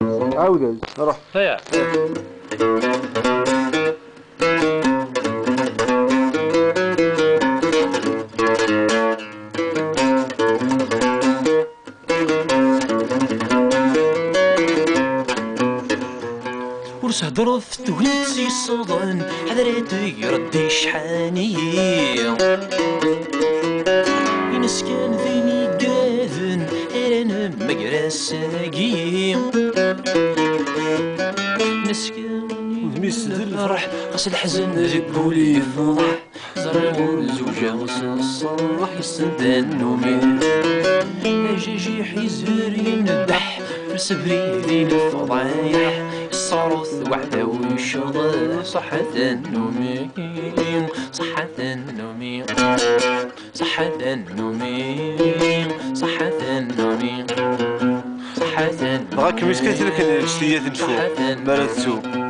عاود روح هيا ورسهدر في تويتسي الصدن حضرتي يردي شحاني ينس كان ذيني قاذن انا مقرا ساقي نس كان الفرح قاس الحزن ذبولي فرح زرمور زوجة غصن الصباح يستندن نومي اجاجي حيزرين الدح فلسبري ذين الفضايح الصاروث وحده ويشرب صحة النومي صحة النومي صحة النومي صحة النومي صحة بغاك مسكت لك الشتيات نشوف مرات تسوق